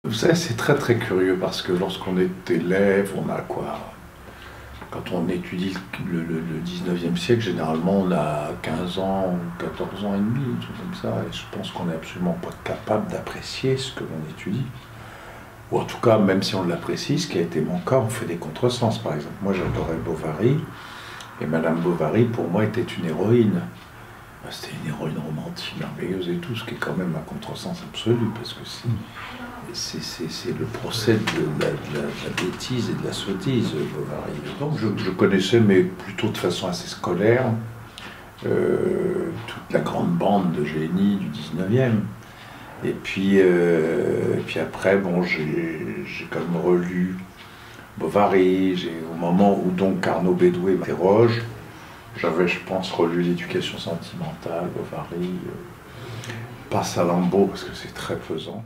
Vous savez, c'est très très curieux parce que lorsqu'on est élève, on a quoi? Quand on étudie le 19e siècle, généralement on a 15 ans ou 14 ans et demi, un truc comme ça, et je pense qu'on n'est absolument pas capable d'apprécier ce que l'on étudie. Ou en tout cas, même si on l'apprécie, ce qui a été mon cas, on fait des contresens. Par exemple, moi j'adorais Bovary, et Madame Bovary, pour moi, était une héroïne. C'était une héroïne romantique, merveilleuse et tout, ce qui est quand même un contresens absolu, parce que c'est le procès de la bêtise et de la sottise, Bovary. Donc je connaissais, mais plutôt de façon assez scolaire, toute la grande bande de génies du 19e. Et puis après, bon, j'ai quand même relu Bovary, au moment où donc Arnaud Bédoué m'interroge, j'avais, je pense, relu l'Éducation sentimentale, Bovary, pas Salammbô, parce que c'est très pesant.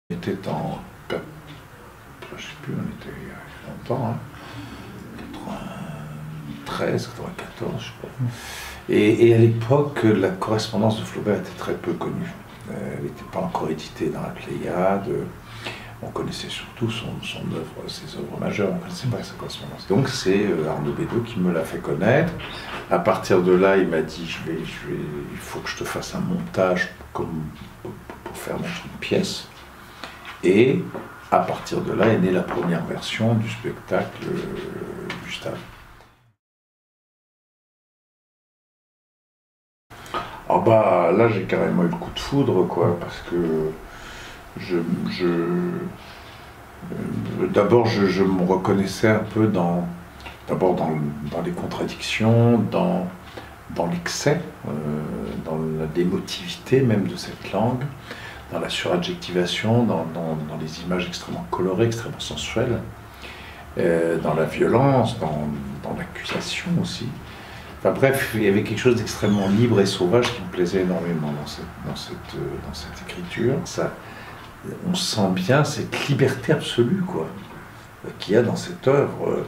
On était en... je ne sais plus, on était il y a longtemps, hein, 93, 94, je crois. Et à l'époque, la correspondance de Flaubert était très peu connue. Elle n'était pas encore éditée dans la Pléiade. On connaissait surtout son œuvre, ses œuvres majeures, on ne connaissait pas sa correspondance. Donc c'est Arnaud Bédoué qui me l'a fait connaître. À partir de là, il m'a dit il faut que je te fasse un montage pour faire notre pièce. Et à partir de là est née la première version du spectacle Gustave. Ah bah là j'ai carrément eu le coup de foudre, quoi, parce que d'abord je me reconnaissais un peu dans les contradictions, dans l'excès, dans la démotivité même de cette langue, dans la suradjectivation, dans les images extrêmement colorées, extrêmement sensuelles, dans la violence, dans l'accusation aussi. Enfin bref, il y avait quelque chose d'extrêmement libre et sauvage qui me plaisait énormément dans cette écriture. On sent bien cette liberté absolue, quoi, qu'il y a dans cette œuvre.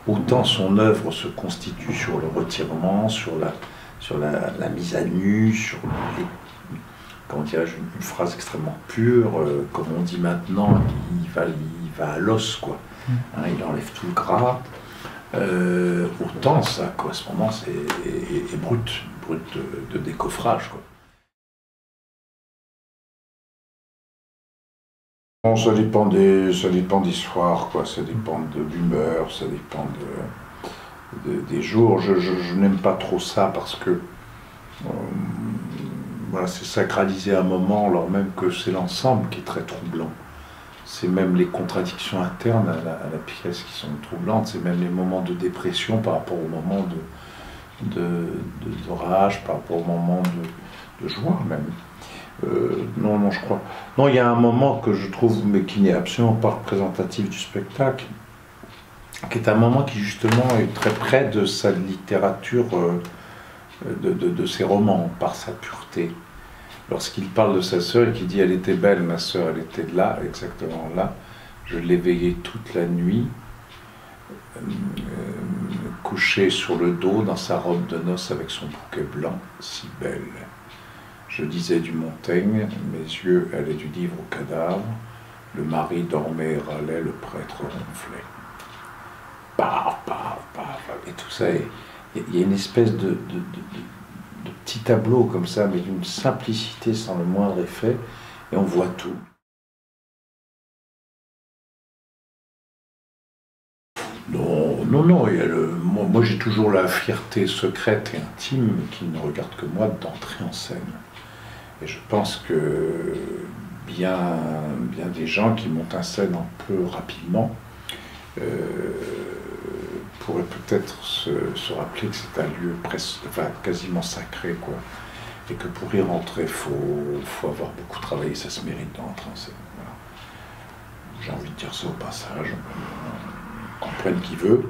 Autant son œuvre se constitue sur le retirement, sur la mise à nu, sur comment dirais-je, une phrase extrêmement pure, comme on dit maintenant, il va à l'os, quoi. Hein, il enlève tout le gras. Autant sa correspondance est brute de décoffrage, quoi. Bon, ça dépend des soirs, quoi. Ça dépend de l'humeur, ça dépend des jours. Je n'aime pas trop ça parce que voilà, c'est sacralisé à un moment, alors même que c'est l'ensemble qui est très troublant. C'est même les contradictions internes à la pièce qui sont troublantes, c'est même les moments de dépression par rapport aux moments de rage, par rapport aux moments de joie même. Non, je crois. Non, il y a un moment que je trouve, mais qui n'est absolument pas représentatif du spectacle, qui est un moment qui justement est très près de sa littérature, de ses romans, par sa pureté. Lorsqu'il parle de sa sœur et qu'il dit « elle était belle, ma sœur, elle était là, exactement là, je l'ai veillée toute la nuit, couchée sur le dos dans sa robe de noces avec son bouquet blanc, si belle. Je disais du Montaigne, mes yeux allaient du livre au cadavre, le mari dormait et râlait, le prêtre ronflait. » Paf, paf, paf, et tout ça, il y a une espèce de petit tableau comme ça, mais d'une simplicité sans le moindre effet, et on voit tout. Non, il y a moi j'ai toujours la fierté secrète et intime, qui ne regarde que moi, d'entrer en scène. Et je pense que bien des gens qui montent en scène un peu rapidement pourraient peut-être se rappeler que c'est un lieu quasiment sacré, quoi. Et que pour y rentrer, il faut avoir beaucoup travaillé, ça se mérite d'entrer en scène. Voilà. J'ai envie de dire ça au passage, comprenne qui veut.